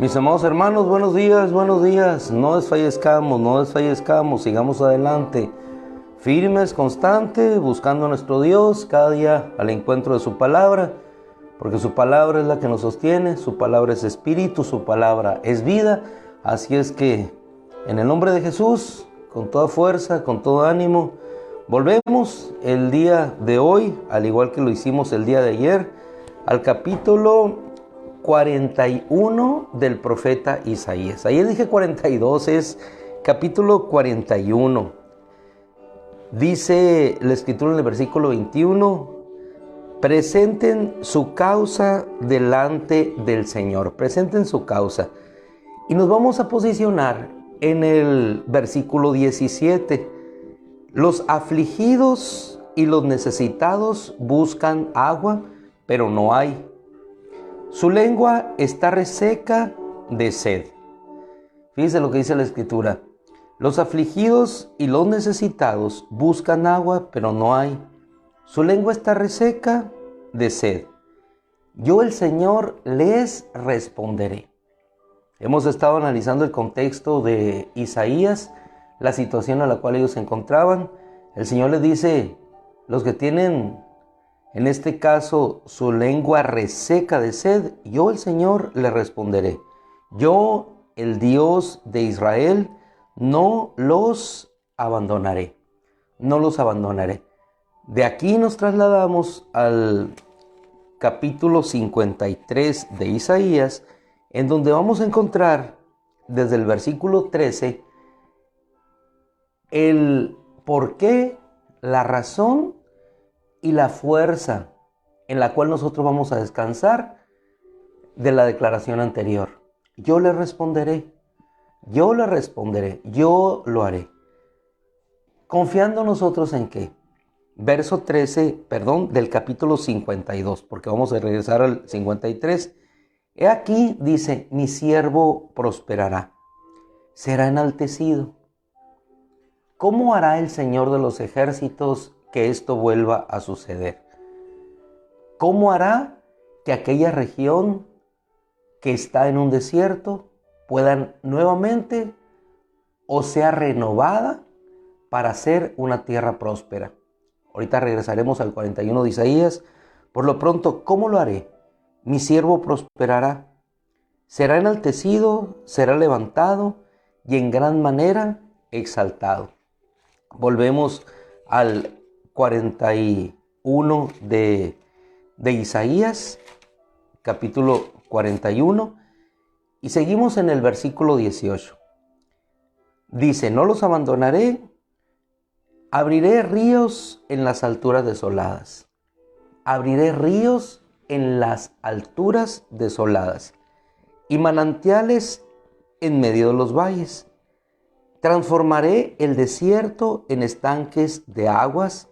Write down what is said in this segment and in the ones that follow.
Mis amados hermanos, buenos días, buenos días. No desfallezcamos, sigamos adelante. Firmes, constantes, buscando a nuestro Dios cada día al encuentro de su palabra, porque su palabra es la que nos sostiene, su palabra es espíritu, su palabra es vida. Así es que, en el nombre de Jesús, con toda fuerza, con todo ánimo, volvemos el día de hoy, al igual que lo hicimos el día de ayer, al capítulo 41 del profeta Isaías. Ayer dije 42, es capítulo 41. Dice la escritura en el versículo 21, presenten su causa delante del Señor, presenten su causa. Y nos vamos a posicionar en el versículo 17. Los afligidos y los necesitados buscan agua, pero no hay. Su lengua está reseca de sed. Fíjense lo que dice la escritura. Los afligidos y los necesitados buscan agua, pero no hay. Su lengua está reseca de sed. Yo, el Señor, les responderé. Hemos estado analizando el contexto de Isaías, la situación en la cual ellos se encontraban. El Señor les dice, los que tienen, en este caso, su lengua reseca de sed, yo, el Señor, les responderé. Yo, el Dios de Israel, no los abandonaré. No los abandonaré. De aquí nos trasladamos al capítulo 53 de Isaías, en donde vamos a encontrar, desde el versículo 13, el por qué, la razón y la fuerza en la cual nosotros vamos a descansar de la declaración anterior. Yo le responderé, yo lo haré. Confiando nosotros en qué. Verso 13, del capítulo 52, porque vamos a regresar al 53. He aquí, dice, mi siervo prosperará, será enaltecido. ¿Cómo hará el Señor de los ejércitos que esto vuelva a suceder? ¿Cómo hará que aquella región que está en un desierto pueda nuevamente o sea renovada para ser una tierra próspera? Ahorita regresaremos al 41 de Isaías. Por lo pronto, ¿cómo lo haré? Mi siervo prosperará, será enaltecido, será levantado y en gran manera exaltado. Volvemos al 41 de Isaías, capítulo 41, y seguimos en el versículo 18. Dice, no los abandonaré, abriré ríos en las alturas desoladas. Abriré ríos en las alturas desoladas y manantiales en medio de los valles. Transformaré el desierto en estanques de aguas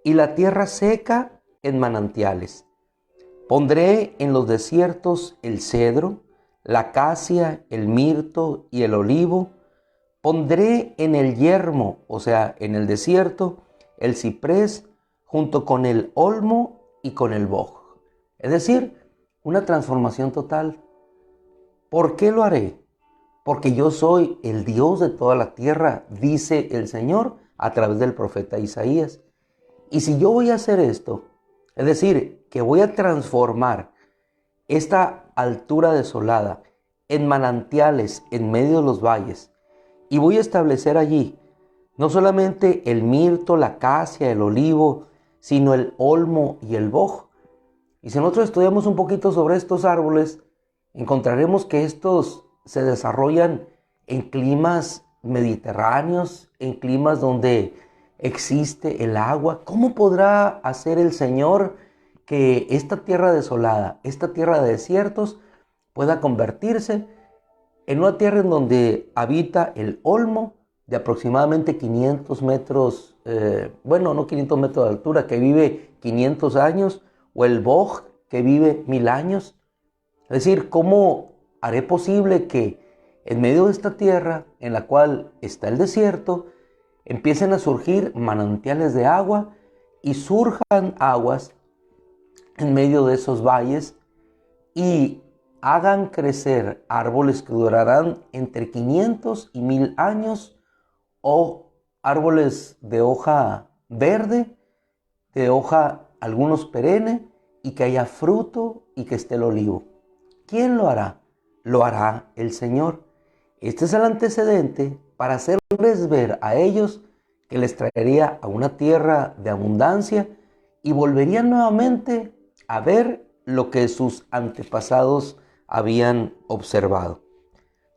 y la tierra seca en manantiales. Pondré en los desiertos el cedro, la acacia, el mirto y el olivo. Pondré en el yermo, o sea, en el desierto, el ciprés junto con el olmo y con el boj. Es decir, una transformación total. ¿Por qué lo haré? Porque yo soy el Dios de toda la tierra, dice el Señor a través del profeta Isaías. Y si yo voy a hacer esto, es decir, que voy a transformar esta altura desolada en manantiales en medio de los valles, y voy a establecer allí no solamente el mirto, la acacia, el olivo, sino el olmo y el boj. Y si nosotros estudiamos un poquito sobre estos árboles, encontraremos que estos se desarrollan en climas mediterráneos, en climas donde existe el agua. ¿Cómo podrá hacer el Señor que esta tierra desolada, esta tierra de desiertos, pueda convertirse en una tierra en donde habita el olmo de aproximadamente 500 metros, no 500 metros de altura, que vive 500 años, o el boj, que vive 1000 años? Es decir, ¿cómo haré posible que en medio de esta tierra en la cual está el desierto, empiecen a surgir manantiales de agua y surjan aguas en medio de esos valles? Y hagan crecer árboles que durarán entre 500 y 1000 años, o árboles de hoja verde, de hoja algunos perenne, y que haya fruto y que esté el olivo. ¿Quién lo hará? Lo hará el Señor. Este es el antecedente para hacerles ver a ellos que les traería a una tierra de abundancia y volverían nuevamente a ver lo que sus antepasados habían observado.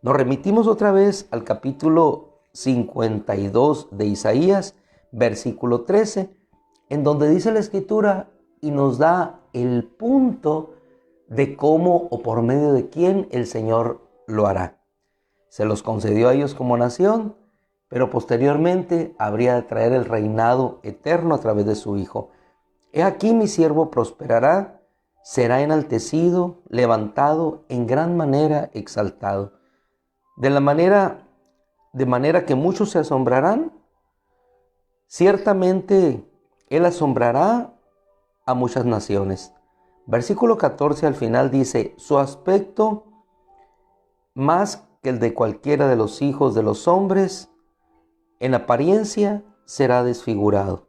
Nos remitimos otra vez al capítulo 52 de Isaías, versículo 13, en donde dice la Escritura y nos da el punto de cómo o por medio de quién el Señor lo hará. Se los concedió a ellos como nación, pero posteriormente habría de traer el reinado eterno a través de su Hijo. He aquí mi siervo prosperará, será enaltecido, levantado, en gran manera exaltado. De manera que muchos se asombrarán. Ciertamente Él asombrará a muchas naciones. Versículo 14 al final dice, su aspecto más que el de cualquiera de los hijos de los hombres, en apariencia será desfigurado.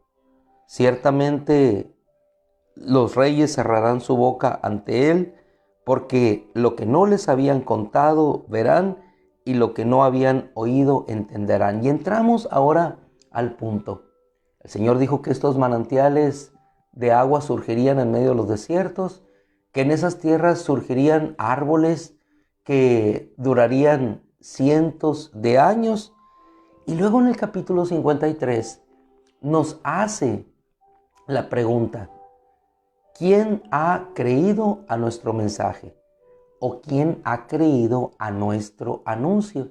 Ciertamente los reyes cerrarán su boca ante Él, porque lo que no les habían contado verán, y lo que no habían oído entenderán. Y entramos ahora al punto. El Señor dijo que estos manantiales de agua surgirían en medio de los desiertos, que en esas tierras surgirían árboles que durarían cientos de años. Y luego en el capítulo 53 nos hace la pregunta, ¿quién ha creído a nuestro mensaje? ¿O quién ha creído a nuestro anuncio?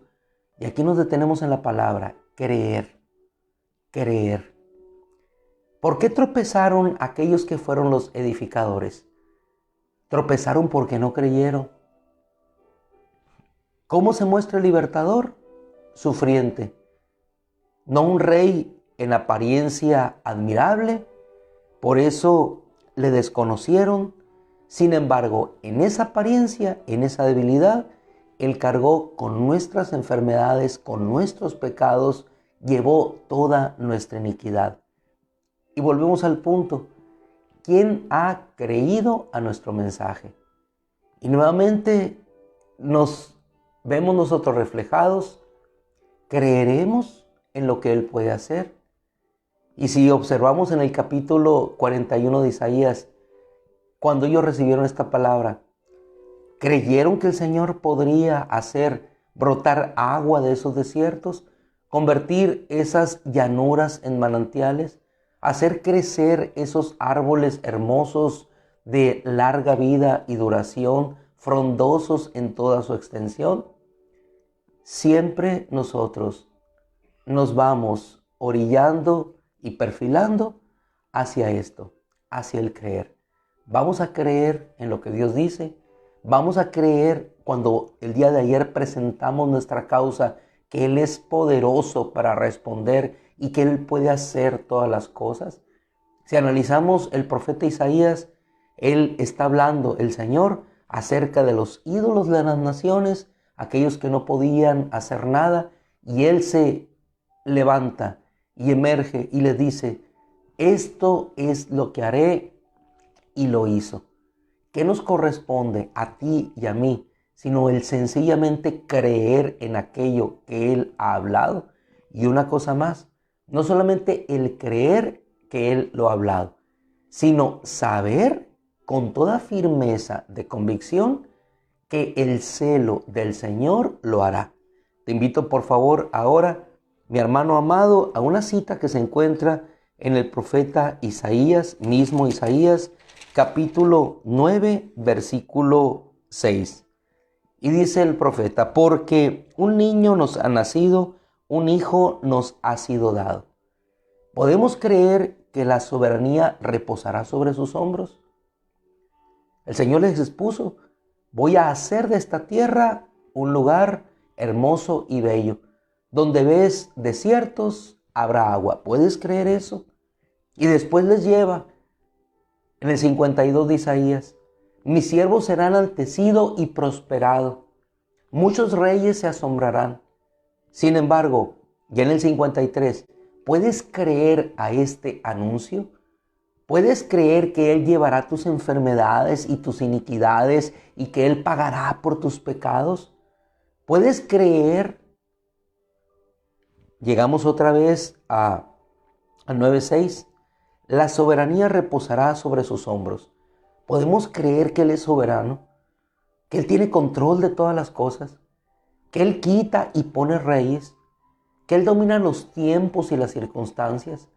Y aquí nos detenemos en la palabra creer, creer. ¿Por qué tropezaron aquellos que fueron los edificadores? Tropezaron porque no creyeron. ¿Cómo se muestra el libertador? Sufriente. No un rey en apariencia admirable, por eso le desconocieron. Sin embargo, en esa apariencia, en esa debilidad, Él cargó con nuestras enfermedades, con nuestros pecados, llevó toda nuestra iniquidad. Y volvemos al punto, ¿quién ha creído a nuestro mensaje? Y nuevamente nos vemos nosotros reflejados, ¿creeremos en lo que Él puede hacer? Y si observamos en el capítulo 41 de Isaías, cuando ellos recibieron esta palabra, ¿creyeron que el Señor podría hacer brotar agua de esos desiertos? ¿Convertir esas llanuras en manantiales? ¿Hacer crecer esos árboles hermosos de larga vida y duración, frondosos en toda su extensión? Siempre nosotros nos vamos orillando y perfilando hacia esto, hacia el creer. Vamos a creer en lo que Dios dice. Vamos a creer cuando el día de ayer presentamos nuestra causa, que Él es poderoso para responder y que Él puede hacer todas las cosas. Si analizamos el profeta Isaías, él está hablando, el Señor, acerca de los ídolos de las naciones, aquellos que no podían hacer nada, y Él se levanta y emerge y les dice, esto es lo que haré, y lo hizo. ¿Qué nos corresponde a ti y a mí? Sino el sencillamente creer en aquello que Él ha hablado. Y una cosa más, no solamente el creer que Él lo ha hablado, sino saber con toda firmeza de convicción que el celo del Señor lo hará. Te invito por favor ahora, mi hermano amado, a una cita que se encuentra en el profeta Isaías, mismo Isaías, capítulo 9, versículo 6. Y dice el profeta, porque un niño nos ha nacido, un hijo nos ha sido dado. ¿Podemos creer que la soberanía reposará sobre sus hombros? El Señor les expuso, voy a hacer de esta tierra un lugar hermoso y bello. Donde ves desiertos, habrá agua. ¿Puedes creer eso? Y después les lleva en el 52 de Isaías, Mi siervo será enaltecido y prosperado. Muchos reyes se asombrarán. Sin embargo, ya en el 53, ¿puedes creer a este anuncio? ¿Puedes creer que Él llevará tus enfermedades y tus iniquidades y que Él pagará por tus pecados? ¿Puedes creer? Llegamos otra vez al 9:6. La soberanía reposará sobre sus hombros. ¿Podemos creer que Él es soberano? ¿Que Él tiene control de todas las cosas? ¿Que Él quita y pone reyes? ¿Que Él domina los tiempos y las circunstancias?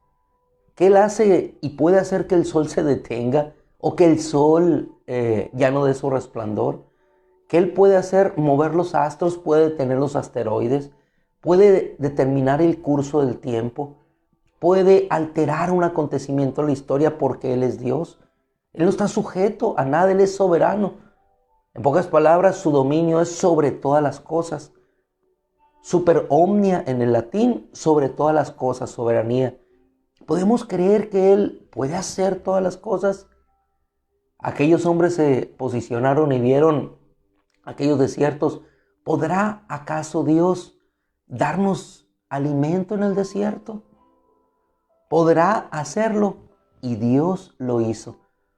¿Que Él hace y puede hacer que el sol se detenga o que el sol ya no dé su resplandor? ¿Que Él puede hacer mover los astros, puede detener los asteroides, puede determinar el curso del tiempo, puede alterar un acontecimiento en la historia porque Él es Dios? Él no está sujeto a nada, Él es soberano. En pocas palabras, su dominio es sobre todas las cosas. Super omnia en el latín, sobre todas las cosas, soberanía. ¿Podemos creer que Él puede hacer todas las cosas? Aquellos hombres se posicionaron y vieron aquellos desiertos. ¿Podrá acaso Dios darnos alimento en el desierto? ¿Podrá hacerlo? Y Dios lo hizo.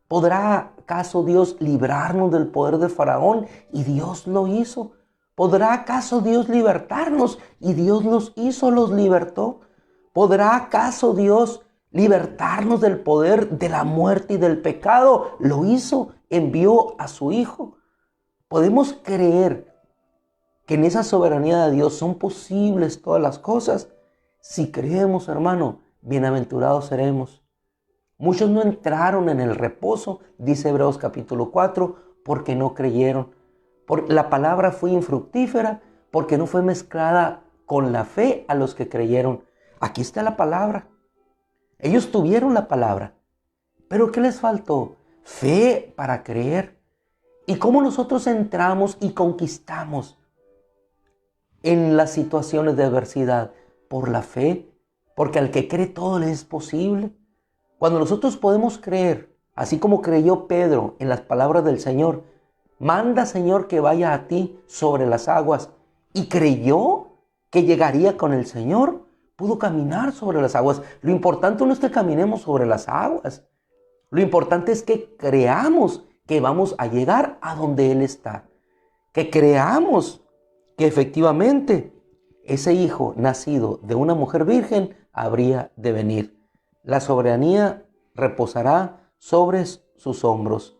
¿Podrá acaso Dios librarnos del poder de Faraón? Y Dios lo hizo. ¿Podrá acaso Dios libertarnos? Y Dios los hizo, los libertó. ¿Podrá acaso Dios libertarnos del poder de la muerte y del pecado? Lo hizo, envió a su Hijo. ¿Podemos creer que en esa soberanía de Dios son posibles todas las cosas? Si creemos, hermano, bienaventurados seremos. Muchos no entraron en el reposo, dice Hebreos capítulo 4, porque no creyeron. La palabra fue infructífera porque no fue mezclada con la fe a los que creyeron. Aquí está la palabra. Ellos tuvieron la palabra. ¿Pero qué les faltó? Fe para creer. ¿Y cómo nosotros entramos y conquistamos en las situaciones de adversidad? Por la fe. Porque al que cree todo le es posible. Cuando nosotros podemos creer, así como creyó Pedro en las palabras del Señor, manda, Señor, que vaya a ti sobre las aguas. Y creyó que llegaría con el Señor, pudo caminar sobre las aguas. Lo importante no es que caminemos sobre las aguas. Lo importante es que creamos que vamos a llegar a donde Él está. Que creamos que efectivamente ese hijo nacido de una mujer virgen habría de venir. La soberanía reposará sobre sus hombros.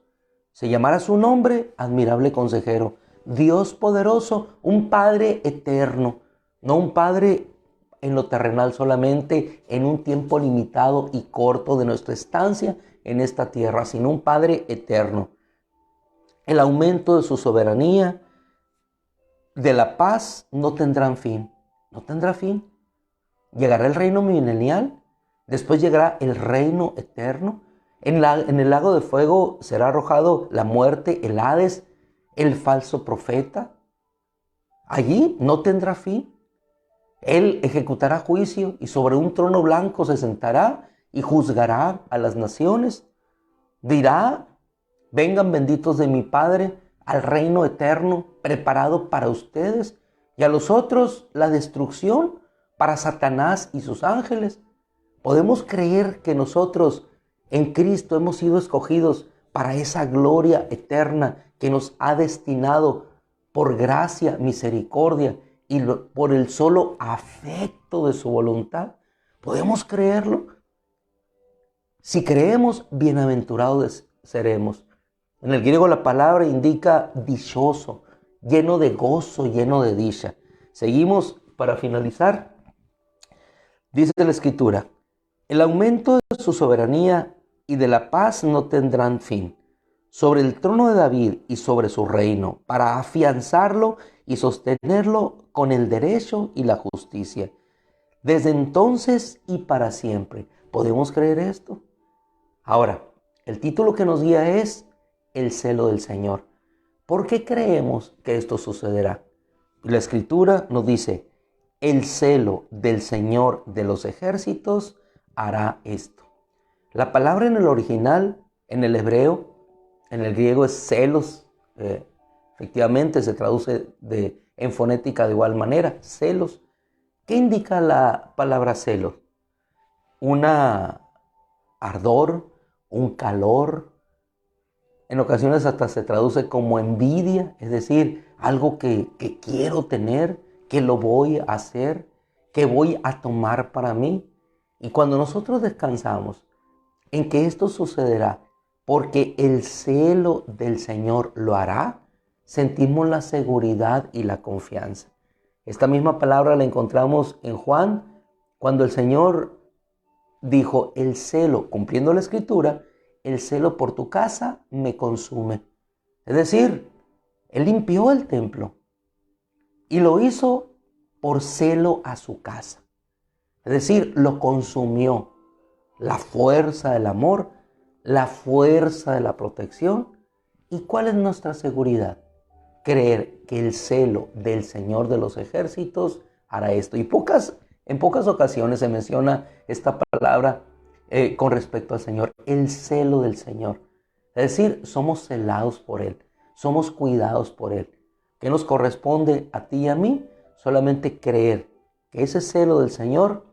Se llamará su nombre admirable consejero, Dios poderoso, un Padre eterno, no un Padre en lo terrenal solamente, en un tiempo limitado y corto de nuestra estancia en esta tierra, sino un Padre eterno. El aumento de su soberanía, de la paz, no tendrán fin. No tendrá fin. Llegará el reino milenial. Después llegará el reino eterno. En el lago de fuego será arrojado la muerte, el Hades, el falso profeta. Allí no tendrá fin. Él ejecutará juicio y sobre un trono blanco se sentará y juzgará a las naciones. Dirá: vengan benditos de mi Padre al reino eterno preparado para ustedes, y a los otros la destrucción para Satanás y sus ángeles. ¿Podemos creer que nosotros en Cristo hemos sido escogidos para esa gloria eterna que nos ha destinado por gracia, misericordia y por el solo afecto de su voluntad? ¿Podemos creerlo? Si creemos, bienaventurados seremos. En el griego la palabra indica dichoso, lleno de gozo, lleno de dicha. Seguimos para finalizar. Dice la Escritura: el aumento de su soberanía y de la paz no tendrán fin, sobre el trono de David y sobre su reino, para afianzarlo y sostenerlo con el derecho y la justicia, desde entonces y para siempre. ¿Podemos creer esto? Ahora, el título que nos guía es el celo del Señor. ¿Por qué creemos que esto sucederá? La Escritura nos dice: el celo del Señor de los ejércitos hará esto. La palabra en el original, en el hebreo, en el griego es celos, efectivamente se traduce en fonética de igual manera, celos. ¿Qué indica la palabra celos? Una ardor, un calor. En ocasiones hasta se traduce como envidia, es decir, algo que quiero tener, que lo voy a hacer, que voy a tomar para mí. Y cuando nosotros descansamos en que esto sucederá, porque el celo del Señor lo hará, sentimos la seguridad y la confianza. Esta misma palabra la encontramos en Juan, cuando el Señor dijo, el celo, cumpliendo la Escritura, el celo por tu casa me consume. Es decir, Él limpió el templo y lo hizo por celo a su casa. Es decir, lo consumió. La fuerza del amor, la fuerza de la protección. ¿Y cuál es nuestra seguridad? Creer que el celo del Señor de los ejércitos hará esto. Y en pocas ocasiones se menciona esta palabra con respecto al Señor, el celo del Señor. Es decir, somos celados por Él, somos cuidados por Él. ¿Qué nos corresponde a ti y a mí? Solamente creer que ese celo del Señor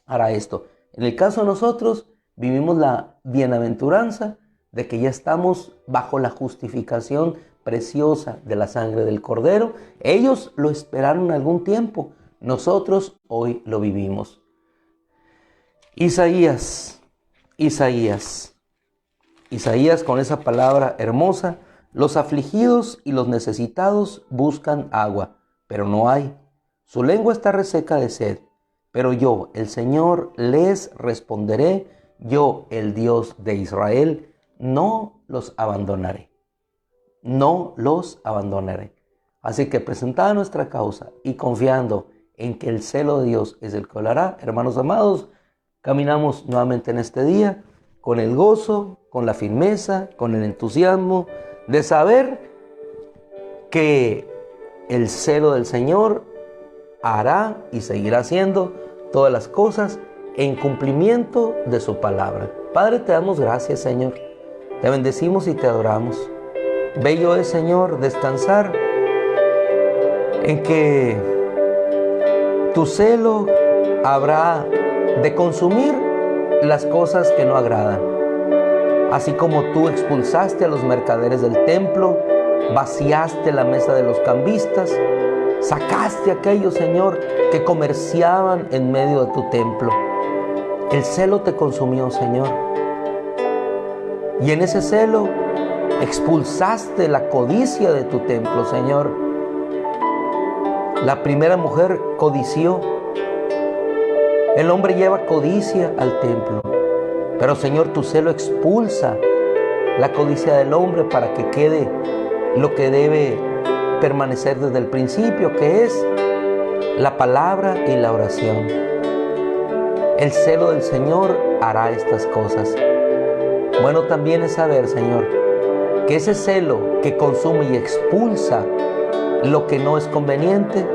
hará esto. En el caso de nosotros, vivimos la bienaventuranza de que ya estamos bajo la justificación preciosa de la sangre del Cordero. Ellos lo esperaron algún tiempo, nosotros hoy lo vivimos. Isaías con esa palabra hermosa, los afligidos y los necesitados buscan agua, pero no hay. Su lengua está reseca de sed, pero yo, el Señor, les responderé, yo, el Dios de Israel, no los abandonaré. No los abandonaré. Así que presentada nuestra causa y confiando en que el celo de Dios es el que lo hará, hermanos amados, caminamos nuevamente en este día con el gozo, con la firmeza, con el entusiasmo de saber que el celo del Señor hará y seguirá haciendo todas las cosas en cumplimiento de su palabra. Padre, te damos gracias, Señor. Te bendecimos y te adoramos. Bello es, Señor, descansar en que tu celo habrá de consumir las cosas que no agradan. Así como tú expulsaste a los mercaderes del templo, vaciaste la mesa de los cambistas, sacaste a aquellos, Señor, que comerciaban en medio de tu templo. El celo te consumió, Señor. Y en ese celo expulsaste la codicia de tu templo, Señor. La primera mujer codició. El hombre lleva codicia al templo. Pero, Señor, tu celo expulsa la codicia del hombre para que quede lo que debe permanecer desde el principio, que es la palabra y la oración. El celo del Señor hará estas cosas. Bueno también es saber, Señor, que ese celo que consume y expulsa lo que no es conveniente,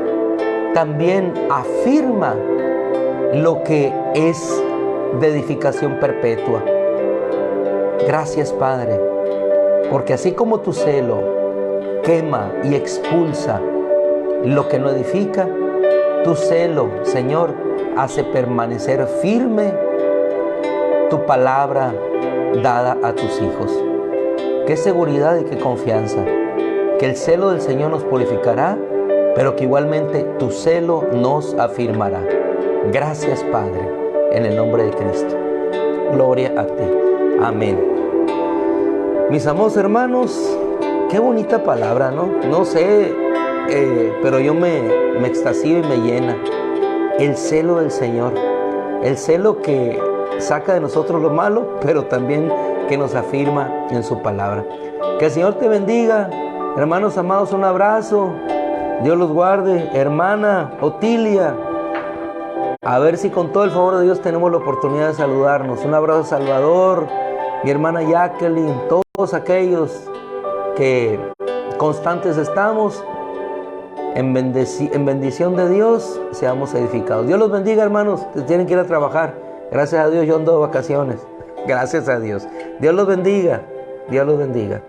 también afirma lo que es de edificación perpetua. Gracias, Padre, porque así como tu celo quema y expulsa lo que no edifica, tu celo, Señor, hace permanecer firme tu palabra dada a tus hijos. Qué seguridad y qué confianza, que el celo del Señor nos purificará, pero que igualmente tu celo nos afirmará. Gracias, Padre, en el nombre de Cristo. Gloria a ti. Amén. Mis amados hermanos, qué bonita palabra, ¿no? No sé, pero yo me extasío y me llena. El celo del Señor. El celo que saca de nosotros lo malo, pero también que nos afirma en su palabra. Que el Señor te bendiga. Hermanos amados, un abrazo. Dios los guarde. Hermana Otilia, a ver si con todo el favor de Dios tenemos la oportunidad de saludarnos. Un abrazo a Salvador, mi hermana Jacqueline, todos aquellos que constantes estamos en bendición de Dios, seamos edificados. Dios los bendiga, hermanos, que tienen que ir a trabajar. Gracias a Dios yo ando de vacaciones. Gracias a Dios. Dios los bendiga. Dios los bendiga.